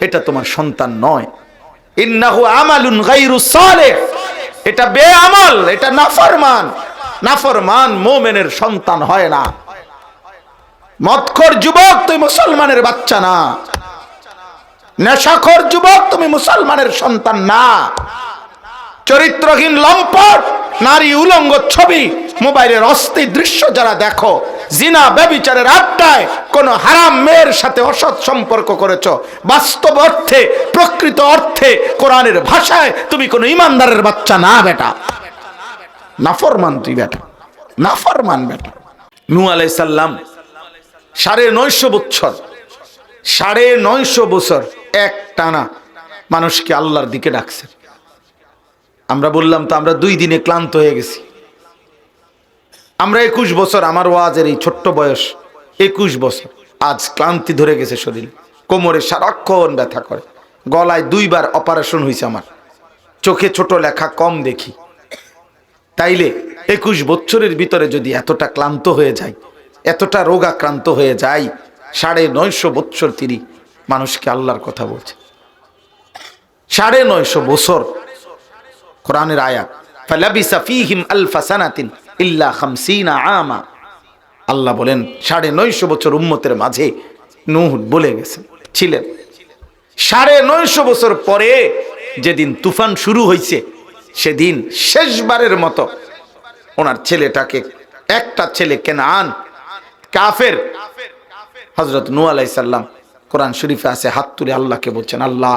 এটা তোমার সন্তান নয়। ইন্নাহু আমালুন গায়রু সালেহ, এটা বেআমল, এটা নাফরমান। নাফরমান মুমিনের সন্তান হয় না। মদখোর যুবক, তুই মুসলমানের বাচ্চা না। নেশাখোর যুবক, তুমি মুসলমানের সন্তান না। চরিত্রহীন লম্পট নারী উলঙ্গ ছবি, মোবাইলের অস্থির দৃশ্য যারা দেখো, জিনা ব্যভিচারের আড্ডায় কোন হারাম মেয়ের সাথে অসৎ সম্পর্ক করেছো, বাস্তব অর্থে প্রকৃত অর্থে কোরআনের ভাষায় তুমি কোন ইমানদারের বাচ্চা না বেটা। নাফরমান তুই বেটা, নাফরমান বেটা। নূহ আলাইহিস সালাম 950 বছর, 950 বছর এক টানা মানুষকে আল্লাহর দিকে ডাকছে। আমরা বললাম তো আমরা 2 দিনে ক্লান্ত হয়ে গেছি। আমরা 21 বছর, আমার ওয়াজের এই ছোট্ট বয়স 21 বছর, আজ ক্লান্তি ধরে গেছে শরীর, কোমরে সারাক্ষণ ব্যথা করে, গলায় 2 বার অপারেশন হয়েছে আমার, চোখে ছোট লেখা কম দেখি। তাইলে 21 বছরের ভিতরে যদি এতটা ক্লান্ত হয়ে যায়, এতটা রোগাক্রান্ত হয়ে যায়, 950 বছর তিনি মানুষকে আল্লাহর কথা বলছে। 950 বছর কোরআনের আয়াত, ফালাবিসা ফীহিম আলফা সানাতিন ইল্লা 50 আমা। আল্লাহ বলেন 950 বছর উম্মতের মাঝে নূহ বলে গেছেন ছিলেন। 950 বছর পরে যেদিন তুফান শুরু হয়েছে, সেদিন শেষবারের মতো ওনার ছেলেটাকে, একটা ছেলে কেনান কাফের, হযরত নূহ আলাইহিস সালাম কোরআন শরীফে আছে, হাত তুলে আল্লাহকে বলছেন, আল্লাহ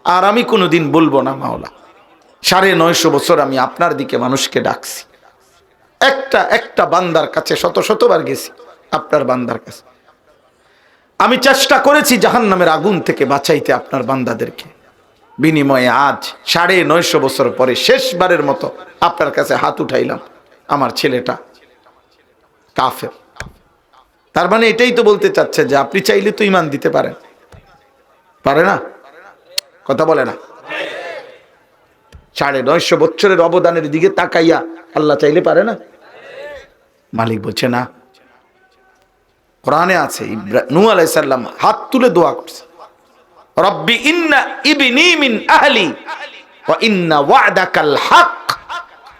আর আমি কোনোদিন বলবো না মাওলা, 950 বছর আমি আপনার দিকে মানুষকে ডাকছি, একটা বান্দার কাছে শতবার গেছি, আপনার বান্দার কাছে আমি চেষ্টা করেছি জাহান্নামের আগুন থেকে বাঁচাইতে আপনার বান্দাদেরকে, বিনিময়ে আজ 950 বছর পরে শেষবারের মতো আপনার কাছে হাত উঠাইলাম, আমার ছেলেটা কাফের। তার মানে এটাই তো বলতে চাচ্ছে যে আপনি চাইলে তো ঈমান দিতে পারেন, পারে না? কথা বলে না। 950 বছরের অবদানের দিকে তাকাইয়া আল্লাহ চাইলে পারে না? মালিক বলছে না। কোরআনে আছে নূহ আলাইহিস সালাম হাত তুলে দোয়া করছে, রব্বি ইন্না ইবনি মিন আহলি ওয়া ইন্না ওয়া'দাকাল হক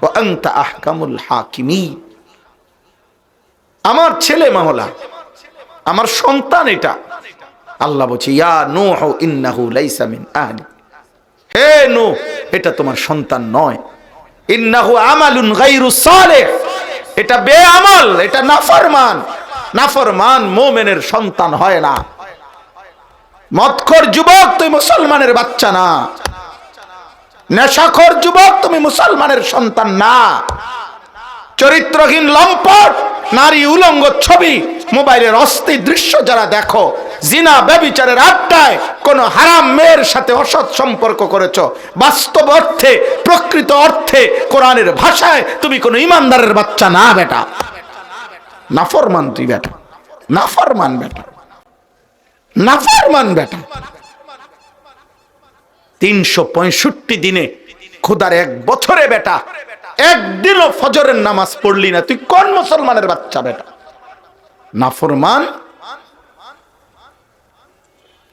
ওয়া আনতা আহকামুল হাকিমিন। আমার ছেলে মাওলা, আমার সন্তান এটা। আল্লাহ বলছে, ইয়া নূহ ইন্নাহু লাইসা মিন আহলি, হে নূহ এটা তোমার সন্তান নয়। ইন্নাহু আমালুন গায়রু সালেহ, এটা বেআমল, এটা নাফরমান। নাফরমান মুমিনের সন্তান হয় না। মদখোর যুবক, তুই মুসলমানের বাচ্চা না। নেশাখোর যুবক, তুমি মুসলমানের সন্তান না। চরিত্রহীন লম্পট নারী উলঙ্গ ছবি, মোবাইলের অস্থির দৃশ্য যারা দেখো, জিনা ব্যভিচারের আড্ডায় কোন হারাম মেয়ের সাথে অসৎ সম্পর্ক করেছো, বাস্তব অর্থে প্রকৃত অর্থে কোরআনের ভাষায় তুমি কোন ইমানদারের বাচ্চা না বেটা। নাফরমান তুই বেটা, নাফরমান বেটা, নাফরমান বেটা। 365 দিনে খোদার 1 বছরে বেটা একদিনও ফজরের নামাজ পড়লি না, তুই কোন মুসলমানের বাচ্চা বেটা? নাফরমান।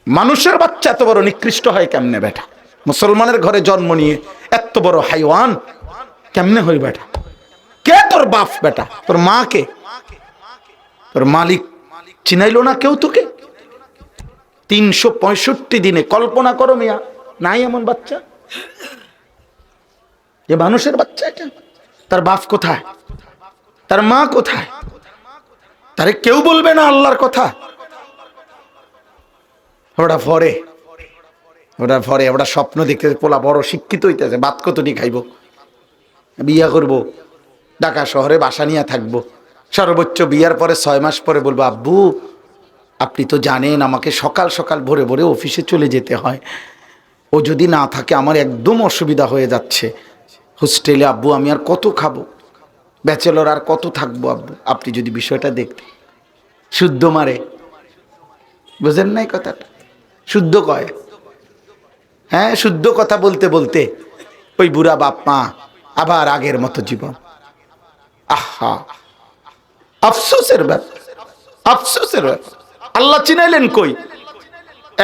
মানুষের বাচ্চা এত বড় নিকৃষ্ট হয় কেমনে বেটা? মুসলমানের ঘরে জন্ম নিয়ে এত বড় হাইওয়ান কেমনে হই বেটা? কে তোর বাপ বেটা? তোর মা কে? তোর মালিক চিনাইলো না কেউ তোকে? 365 দিনে কল্পনা করো মিয়া, নাই এমন বাচ্চা যে মানুষের বাচ্চা এটা। তার বাপ কোথায়? তার মা কোথায়? তারে কেউ বলবে না আল্লাহর কথা। ওরা স্বপ্ন দেখতেছে, পোলা বড় শিক্ষিত হইতেছে, ভাত কতটি খাইব, বিয়া করব, ঢাকা শহরে বাসা নিয়ে থাকবো, সর্বোচ্চ বিয়ার পরে 6 মাস পরে বলবো, আব্বু আপনি তো জানেন আমাকে সকাল সকাল ভোরে ভোরে অফিসে চলে যেতে হয়, ও যদি না থাকে আমার একদম অসুবিধা হয়ে যাচ্ছে, হোস্টেলে আব্বু আমি আর কত খাবো, ব্যাচেলর আর কত থাকবো আব্বু, আপনি যদি বিষয়টা দেখতেন। শুদ্ধ মারে, বুঝেন নাই কথাটা? শুদ্ধ কয়, হ্যাঁ শুদ্ধ কথা বলতে বলতে ওই বুড়া বাপ মা আবার আগের মতো জীবন। আহা, আফসোসের ব্যাপার, আফসোসের ব্যাপার। আল্লাহ চিনাইলেন কই?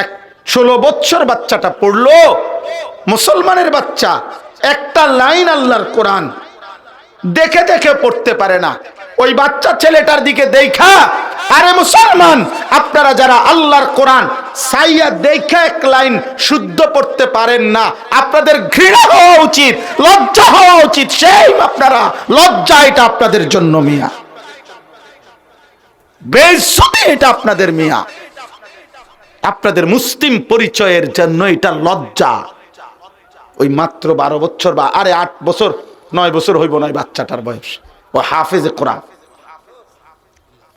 এক 16 বছর বাচ্চাটা পড়লো, মুসলমানের বাচ্চা, একটা লাইন আল্লাহর কোরআন দেখে দেখে পড়তে পারে না। ওই বাচ্চা ছেলেটার দিকে দেখা, আরে মুসলমান, আপনারা যারা আল্লাহর কোরআন সাইয়া দেখে এক লাইন শুদ্ধ পড়তে পারেন না, আপনাদের ঘৃণা হওয়া উচিত, লজ্জা হওয়া উচিত। সেই আপনারা লজ্জা, এটা আপনাদের জন্য মিয়া, বেইজ্জতি এটা আপনাদের মিয়া, আপনাদের মুসলিম পরিচয়ের জন্য এটা লজ্জা। ওই মাত্র 12 বছর বা আরে 8 বছর 9 বছর হইব নয় বাচ্চাটার বয়স, ও হাফেজে কোরআন,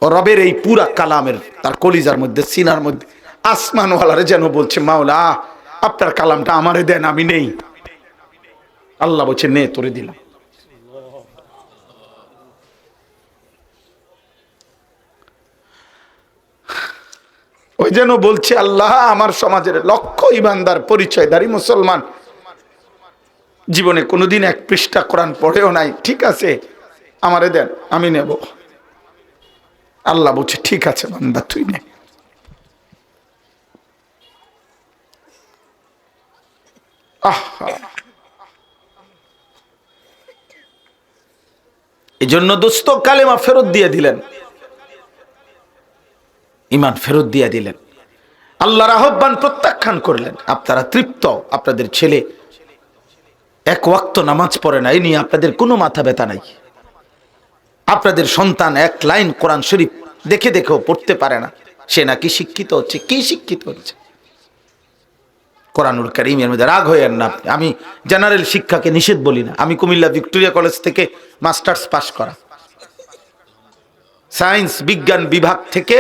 ও রবের এই পুরা কালামের তার কলিজার মধ্যে, সিনার মধ্যে আসমানওয়ালারে যেন বলছে, মাওলা আপনার কালামটা আমারে দেন, আমি নেই। আল্লাহ বলছে, নে তোরে দিলাম। ওই যেন বলছে, আল্লাহ আমার সমাজের লক্ষ ইমানদার পরিচয়ধারী মুসলমান জীবনে কোনোদিন 1 পৃষ্ঠা কোরআন পড়েও নাই, ঠিক আছে আমারে দেন, আমি নেব। আল্লাহ বলছে, ঠিক আছে বান্দা তুই নে। এই জন্য দোস্ত কালেমা ফেরত দিয়ে দিলেন, ইমান ফেরত দিয়ে দিলেন, আল্লাহর আহ্বান প্রত্যাখ্যান করলেন। আপনারা তৃপ্ত, আপনাদের ছেলে 1 ওয়াক্ত নামাজ পড়ে না, এই নিয়ে আপনাদের কোনো মাথা ব্যথা নাই। আপনাদের সন্তান 1 লাইন কোরআন শরীফ দেখে দেখেও পড়তে পারে না, সে নাকি শিক্ষিত হচ্ছে। কি শিক্ষিত হচ্ছে? কোরআনুল কারীমের মধ্যে রাগ হয়েন না। আমি জেনারেল শিক্ষাকে নিষেধ বলি না। আমি কুমিল্লা ভিক্টোরিয়া কলেজ থেকে মাস্টার্স পাস করা, সায়েন্স বিজ্ঞান বিভাগ থেকে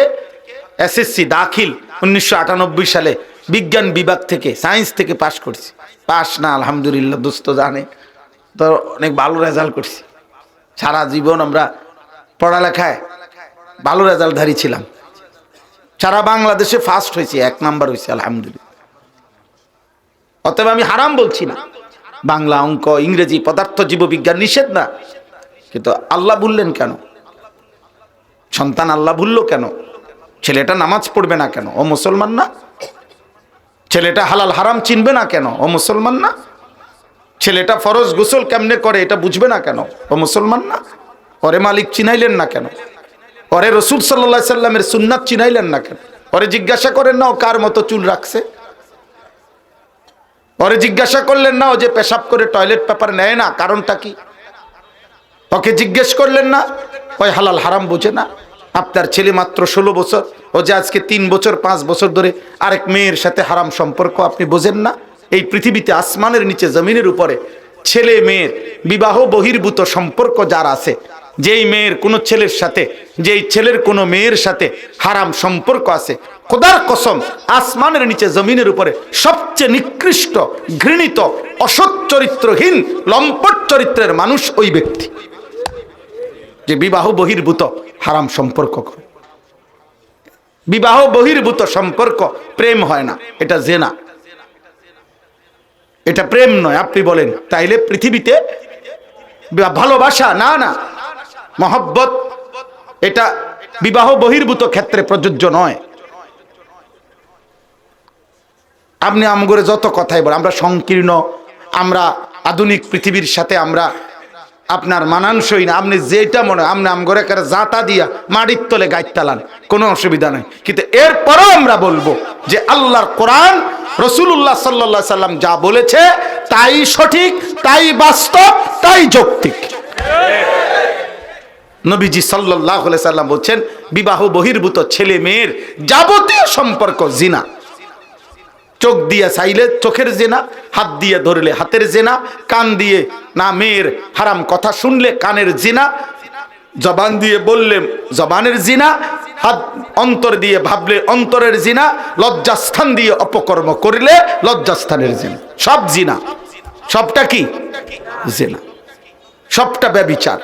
এসএসসি দাখিল 1998 সালে বিজ্ঞান বিভাগ থেকে, সায়েন্স থেকে পাস করছি। পাস না আলহামদুলিল্লাহ, দোস্ত জানে তো অনেক ভালো রেজাল্ট করছি। সারা জীবন আমরা পড়ালেখায় ভালো রেজাল্টধারী ছিলাম। সারা বাংলাদেশে ফার্স্ট হয়েছি, 1 নাম্বার হয়েছি আলহামদুলিল্লাহ। অতএব আমি হারাম বলছি না, বাংলা, অঙ্ক, ইংরেজি, পদার্থ, জীববিজ্ঞান নিষেধ না, কিন্তু আল্লাহ ভুললেন কেন? সন্তান আল্লাহ ভুললো কেন? ছেলেটা নামাজ পড়বে না কেন? ও মুসলমান না? ছেলেটা হালাল হারাম চিনবে না কেন? ও মুসলমান না? ছেলেটা ফরজ গোসল কেমনে করে এটা বুঝবে না কেন? ও মুসলমান না? ওরে মালিক চিনাইলেন না কেন? ওরে রসুল সাল্লাল্লাহু আলাইহি সাল্লামের সুন্নাত চিনাইলেন না কেন? ওরে জিজ্ঞাসা করেন না ও কার মতো চুল রাখছে? ওরে জিজ্ঞাসা করলেন না ও যে পেশাব করে টয়লেট পেপার নেয় না, কারণটা কি? ওকে জিজ্ঞেস করলেন না ওই হালাল হারাম বোঝে না? আপনার ছেলে মাত্র 16 বছর, ও যে আজকে 3 বছর 5 বছর ধরে আরেক মেয়ের সাথে হারাম সম্পর্ক, আপনি বোঝেন না? এই পৃথিবীতে আসমানের নিচে জমিনের উপরে ছেলে মেয়ের বিবাহ বহির্ভূত সম্পর্ক যার আছে, যেই মেয়ের কোনো ছেলের সাথে, যেই ছেলের কোনো মেয়ের সাথে হারাম সম্পর্ক আছে, খোদার কসম আসমানের নিচে জমিনের উপরে সবচেয়ে নিকৃষ্ট, ঘৃণিত, অসৎ চরিত্রহীন, লম্পট চরিত্রের মানুষ ওই ব্যক্তি যে বিবাহ বহির্ভূত হারাম সম্পর্ক করে। বিবাহ বহির্ভূত সম্পর্ক প্রেম হয় না, এটা জেনা, এটা প্রেম নয়। আপনি বলেন তাইলে পৃথিবীতে ভালোবাসা? না না, মহব্বত এটা বিবাহ বহির্ভূত ক্ষেত্রে প্রযোজ্য নয়। আপনি আমগরে যত কথাই বলেন, আমরা সংকীর্ণ, আমরা আধুনিক পৃথিবীর সাথে আমরা আপনার মানানসই না, আপনি যেটা মনে হয় আপনি আমগরে করে জাতা দিয়া মাটির তলে গাইতালান, কোনো অসুবিধা নাই। কিন্তু এরপরও আমরা বলবো যে আল্লাহর কোরআন, রাসূলুল্লাহ সাল্লাল্লাহু আলাইহি সাল্লাম যা বলেছে তাই সঠিক, তাই বাস্তব, তাই যৌক্তিক। নবীজি সাল্লাল্লাহু আলাইহি সাল্লাম বলছেন বিবাহ বহির্ভূত ছেলে মেয়ের যাবতীয় সম্পর্ক জিনা। চোখ দিয়ে চাইলে চোখের জেনা, হাত দিয়ে ধরলে হাতের জেনা, কান দিয়ে না মেয়ের হারাম কথা শুনলে কানের জিনা, জবান দিয়ে বললে জবানের জিনা, হাত অন্তর দিয়ে ভাবলে অন্তরের জিনা, লজ্জাস্থান দিয়ে অপকর্ম করলে লজ্জাস্থানের জিনা। সব জিনা, সবটা কি জিনা, সবটা ব্যভিচার,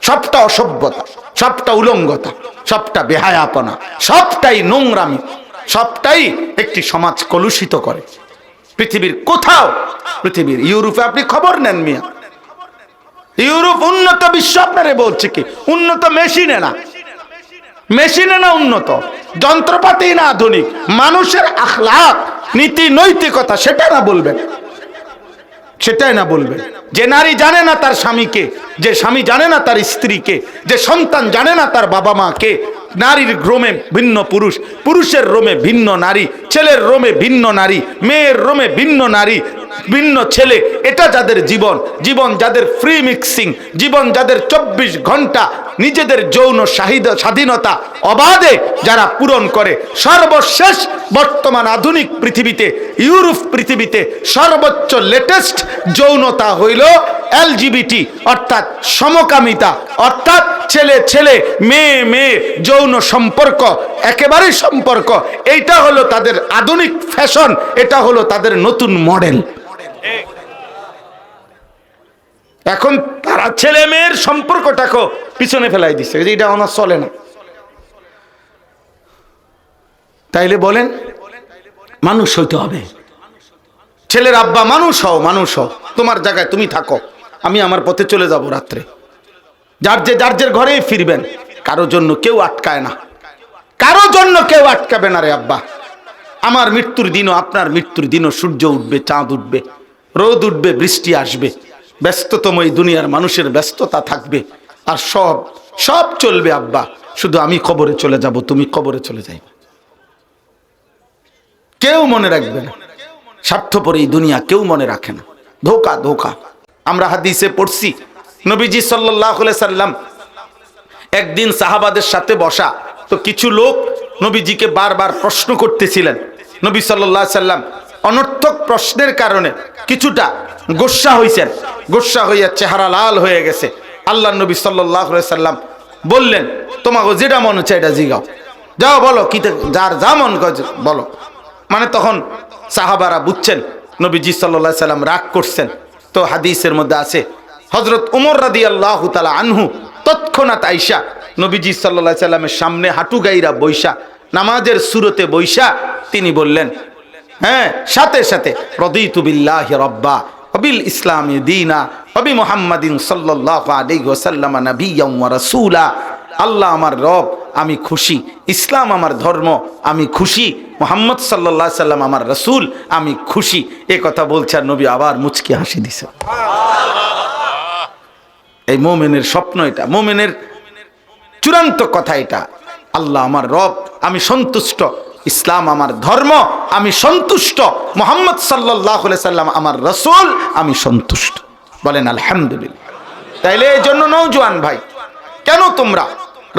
সবটা অসভ্যতা, সবটা উলঙ্গতা, সবটা বেহায়াপনা, সবটাই নোংরামি, সবটাই একটি সমাজ কলুষিত করে। পৃথিবীর কোথাও, পৃথিবীর ইউরোপে আপনি খবর নেন মিয়া, ইউরোপ উন্নত বিশ্ব আপনারে বলছে কি উন্নত মেশিনে না, মেশিনে না উন্নত, যন্ত্রপাতি না আধুনিক, মানুষের আখলাক, নীতি নৈতিকতা সেটা না বলবেন, সেটাই না বলবেন। যে নারী জানে না তার স্বামীকে, যে স্বামী জানে না তার স্ত্রীকে, যে সন্তান জানে না তার বাবা মাকে, নারীর রোমে ভিন্ন পুরুষ, পুরুষের রোমে ভিন্ন নারী, ছেলের রোমে ভিন্ন নারী, মেয়ের রোমে ভিন্ন নারী, ভিন্ন ছেলে, এটা যাদের জীবন, জীবন যাদের ফ্রি মিক্সিং, জীবন যাদের 24 ঘন্টা নিজেদের যৌন স্বাধীনতা অবাধে যারা পূরণ করে, সর্বশেষ বর্তমান আধুনিক পৃথিবীতে, ইউরোপ পৃথিবীতে সর্বোচ্চ লেটেস্ট যৌনতা হইল এলজিবিটি, অর্থাৎ সমকামিতা, অর্থাৎ ছেলে ছেলে মেয়ে মেয়ে যৌন সম্পর্ক, একেবারেই সম্পর্ক। এইটা হলো তাদের আধুনিক ফ্যাশন, এটা হলো তাদের নতুন মডেল। এখন তারা ছেলে মেয়ের সম্পর্কটাকে পিছনে ফেলাই দিচ্ছে, এটা আমার চলে না। তাইলে বলেন মানুষ হইতে হবে। ছেলের আব্বা মানুষ হও, মানুষ হও, তোমার জায়গায় তুমি থাকো, আমি আমার পথে চলে যাব রাত্রে। যার যে ঘরেই ফিরবেন, কারো জন্য কেউ আটকায় না, কারো জন্য কেউ আটকাবে না রে আব্বা। আমার মৃত্যুর দিনও আপনার মৃত্যুর দিনও সূর্য উঠবে, চাঁদ উঠবে, রোদ উঠবে, বৃষ্টি আসবে, ব্যস্ততম এই দুনিয়ার মানুষের ব্যস্ততা থাকবে, আর সব সব চলবে আব্বা, শুধু আমি কবরে চলে যাব, তুমি কবরে চলে যাইবে। কেউ মনে রাখবে না, স্বার্থপর এই দুনিয়া কেউ মনে রাখে না, ধোঁকা ধোঁকা। আমরা হাদিসে পড়ছি নবীজি সাল্লাল্লাহু আলাইহি সাল্লাম একদিন সাহাবাদের সাথে বসা, তো কিছু লোক নবীজিকে বারবার প্রশ্ন করতেছিলেন। নবী সাল্লাল্লাহু আলাইহি সাল্লাম অনর্থক প্রশ্নের কারণে কিছুটা গোসা হইছেন, গোসা হইয়া চেহারা লাল হয়ে গেছে। আল্লাহ নবী সাল্লাল্লাহু আলাইহি সাল্লাম বললেন, তোমাকে যেটা মনে হচ্ছে এটা জিগাও, যাও বলো, কি যার যা মন করে বলো। মানে তখন সাহাবারা বুঝছেন নবীজি সাল্লাল্লাহু আলাইহি সাল্লাম রাগ করছেন। তো হাদিসের মধ্যে আছে হযরত ওমর রাদিয়াল্লাহু তাআলা আনহু তৎক্ষণাৎ আইসা নবীজি সাল্লাল্লাহু আলাইহি সাল্লামের সামনে হাঁটু গাইরা বৈশা, নামাজের সুরতে বৈশা তিনি বললেন, হ্যাঁ, সাথে সাথে রাদিতু বিল্লাহি রাব্বা ওয়া বিল ইসলামি দীনা ওয়া বি মুহাম্মাদিন সাল্লাল্লাহু আলাইহি ওয়াসাল্লাম নাবিয়্যান ওয়া রাসূলা। আল্লাহ আমার রব, আমি খুশি, ইসলাম আমার ধর্ম, আমি খুশি, মুহাম্মদ সাল্লাল্লাহু আলাইহি সাল্লাম আমার রাসূল, আমি খুশি। এই কথা বলছে আর নবী আবার মুচকি হাসি দিছে। এই মুমিনের স্বপ্ন, এটা মুমিনের চূড়ান্ত কথা, এটা আল্লাহ আমার রব, আমি সন্তুষ্ট, ইসলাম আমার ধর্ম, আমি সন্তুষ্ট, মুহাম্মদ সাল্লাল্লাহু আলাইহি সাল্লাম আমার রাসূল, আমি সন্তুষ্ট। বলেন আলহামদুলিল্লাহ। তাইলে এই জন্য নওজোয়ান ভাই, কেন তোমরা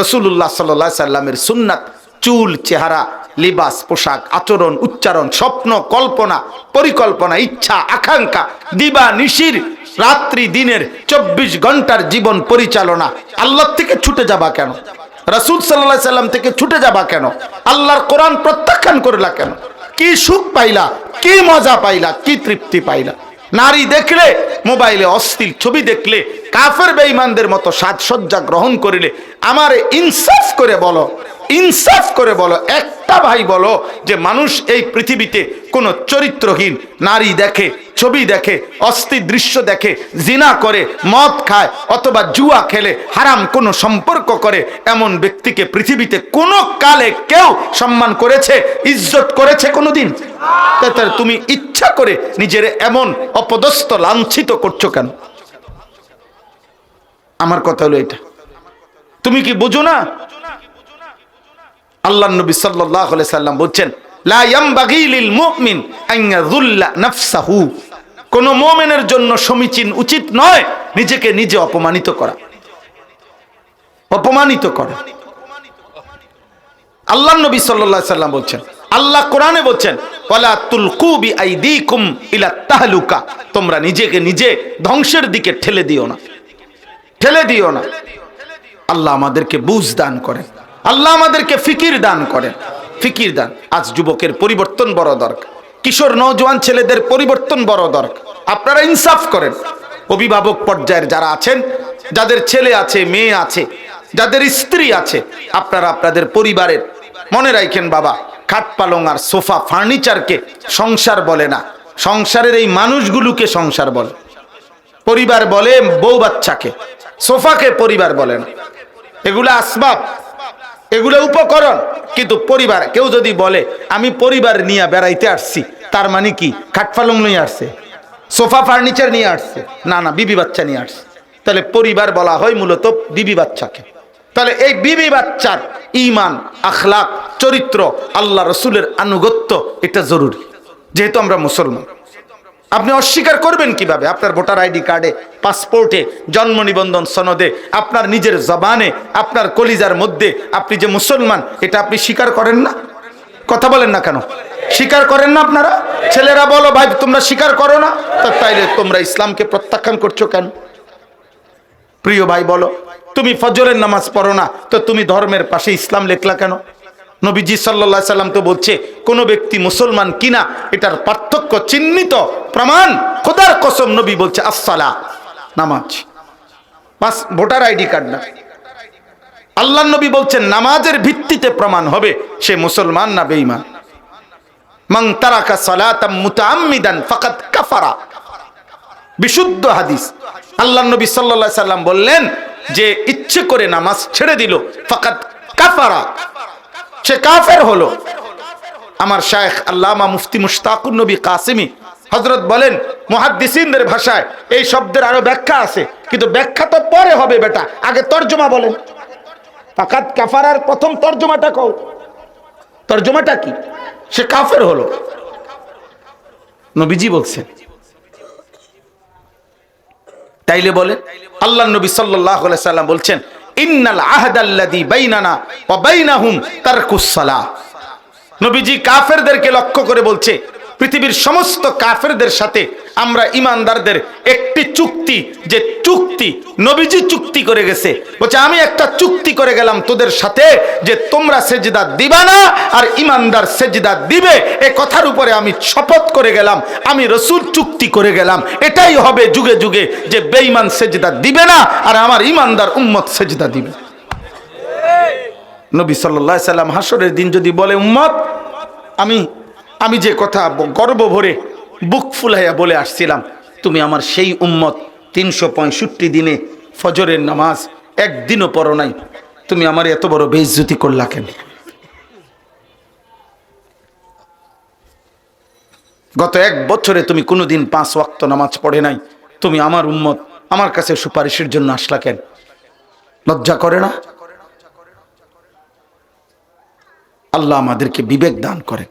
রাসূলুল্লাহ সাল্লাল্লাহু আলাইহি সাল্লামের সুন্নাত, চুল, চেহারা, লিবাস, পোশাক, আচরণ, উচ্চারণ, স্বপ্ন, কল্পনা, পরিকল্পনা, ইচ্ছা, আকাঙ্ক্ষা, দিবা নিশির, রাত্রি দিনের 24 ঘন্টার জীবন পরিচালনা, আল্লাহ থেকে ছুটে যাবা কেন? রাসূল সাল্লাল্লাহু আলাইহি সাল্লাম থেকে ছুটে যাবা কেন? আল্লাহর কোরআন প্রত্যাখ্যান করলা কেন? কি সুখ পাইলা, কি মজা পাইলা, কি তৃপ্তি পাইলা? নারী দেখলে, মোবাইলে অশ্লীল ছবি দেখলে, কাফের বেঈমানদের মতো সাজসজ্জা গ্রহণ করিলে, আমারে ইনসাফ করে বলো, ইনসাফ করে বলো, একটা ভাই বলো যে মানুষ এই পৃথিবীতে কোনো চরিত্রহীন নারী দেখে, ছবি দেখে, অশ্লীল দৃশ্য দেখে, জিনা করে, মদ খায়, অথবা জুয়া খেলে, হারাম কোনো সম্পর্ক করে, এমন ব্যক্তিকে পৃথিবীতে কোনো কালে কেউ সম্মান করেছে, ইজ্জত করেছে কোনোদিন? তুমি ইচ্ছা করে নিজের এমন অপদস্থ, লাঞ্ছিত করছো কেন? আমার কথা হলো এটা, তুমি কি বুঝো না? আল্লাহ নবী সাল্লাল্লাহু আলাইহি সাল্লাম বলেন, লা ইয়ামবাগি লিল মুমিন আন ইয়াযুল্লা নাফসাহু, কোন মুমিনের জন্য সমীচীন, উচিত নয় নিজেকে নিজে অপমানিত করা, অপমানিত করা। আল্লাহ নবী সাল্লাল্লাহু আলাইহি সাল্লাম বলেন, আল্লাহ কোরআনে বলেন, ওয়ালা তুলকু বিআইদিকুম ইলা তাহলুকা, তোমরা নিজেকে নিজে ধ্বংসের দিকে ঠেলে দিও না, ঠেলে দিও না। আল্লাহ আমাদেরকে বুঝ দান করেন, আল্লাহ আমাদেরকে ফিকির দান করেন, ফিকির দান। আজ যুবকের পরিবর্তন বড় দরকার, কিশোর নওজোয়ান ছেলেদের পরিবর্তন বড় দরকার। আপনারা ইনসাফ করেন। অভিভাবক পর্যায়ের যারা আছেন, যাদের ছেলে আছে, মেয়ে আছে, যাদের স্ত্রী আছে, আপনারা আপনাদের পরিবারের মনে রাখেন, বাবা, খাট পালং আর সোফা ফার্নিচারকে সংসার বলে না, সংসারের এই মানুষগুলোকে সংসার বলে। পরিবার বলে বউ বাচ্চাকে, সোফাকে পরিবার বলে না। এগুলো আসবাব, এগুলো উপকরণ, কিন্তু পরিবার। কেউ যদি বলে আমি পরিবার নিয়ে বেড়াইতে আসছি, তার মানে কি খাটপালং নিয়ে আসছে, সোফা ফার্নিচার নিয়ে আসছে? না না, বিবি বাচ্চা নিয়ে আসছে। তাহলে পরিবার বলা হয় মূলত বিবি বাচ্চাকে। তাহলে এই বিবি বাচ্চার ঈমান, আখলাক, চরিত্র, আল্লাহ রসুলের আনুগত্য, এটা জরুরি, যেহেতু আমরা মুসলমান। আপনি অস্বীকার করবেন কিভাবে? আপনার ভোটার আইডি কার্ডে, পাসপোর্টে, জন্ম নিবন্ধন সনদে, আপনার নিজের জবানে, আপনার কলিজার মধ্যে আপনি যে মুসলমান, এটা আপনি স্বীকার করেন না? কথা বলেন না কেন? স্বীকার করেন না আপনারা? ছেলেরা বলো ভাই তোমরা স্বীকার করো না, তাইলে তোমরা ইসলামকে প্রত্যাখ্যান করছো কেন? প্রিয় ভাই বলো, তুমি ফজরের নামাজ পড়ো না, তো তুমি ধর্মের পাশে ইসলাম লেখলা কেন? নবীজি সাল্লাল্লাহু আলাইহি সাল্লাম তো বলছে কোন ব্যক্তি মুসলমান কিনা এটার পার্থক্য চিহ্নিত প্রমাণ, খোদার কসম নবী বলছে আসসালাহ, নামাজ। বাস, ভোটার আইডি কার্ড না। আল্লাহর নবী বলছেন নামাজের ভিত্তিতে প্রমাণ হবে সে মুসলমান না বেঈমান। মান তারাকা সালাতাম মুতাআম্মিদান ফাকাদ কাফারা, বিশুদ্ধ হাদিস। আল্লাহর নবী সাল্লাল্লাহু আলাইহি সাল্লাম বললেন যে ইচ্ছে করে নামাজ ছেড়ে দিল, ফাকাদ কাফারা, সে কাফের হলো। আমার শায়েখ আল্লামা মুফতি মুশতাকুর নবী কাসেমি হযরত বলেন, মুহাদ্দিসিনদের ভাষায় এই শব্দের আরো ব্যাখ্যা আছে, কিন্তু ব্যাখ্যা তো পরে হবে বেটা, আগে তরজমা বলেন। ফাকাদ কাফারার প্রথম তরজমাটা কও, তরজমাটা কি? সে কাফের হলো, নবীজি বলছেন। তাইলে বলে আল্লাহর নবী সাল্লাল্লাহু আলাইহি সাল্লাম বলছেন ইন্নাল আহদাল্লাযী বাইনানা ওয়া বাইনাহুম তারকুস সালাহ। নবীজি কাফেরদেরকে লক্ষ্য করে বলছে পৃথিবীর সমস্ত কাফেরদের সাথে আমরা ইমানদারদের একটি চুক্তি, যে চুক্তি নবীজি চুক্তি করে গেছে, বলছে আমি একটা চুক্তি করে গেলাম তোদের সাথে যে তোমরা সেজদা দিবা না আর ইমানদার সেজদা দিবে। এই কথার উপরে আমি শপথ করে গেলাম, আমি রাসূল চুক্তি করে গেলাম, এটাই হবে যুগে যুগে, যে বেঈমান সেজদা দিবে না আর আমার ইমানদার উম্মত সেজদা দিবে। নবী সাল্লাল্লাহু আলাইহি সাল্লাম হাসরের দিন যদি বলে উম্মত আমি যে কথা গর্ব ভরে বুক ফুলাইয়া বলে আসছিলাম, তুমি আমার সেই উম্মত, 365 দিনে ফজরের নামাজ একদিনও পড়ো নাই, তুমি আমার এত বড় বেইজ্জতি করলা কেন? গত 1 বছরে তুমি কোনোদিন 5 ওয়াক্ত নামাজ পড়ে নাই, তুমি আমার উম্মত, আমার কাছে সুপারিশের জন্য আসলা কেন? লজ্জা করে না? আল্লাহ আমাদেরকে বিবেক দান করে।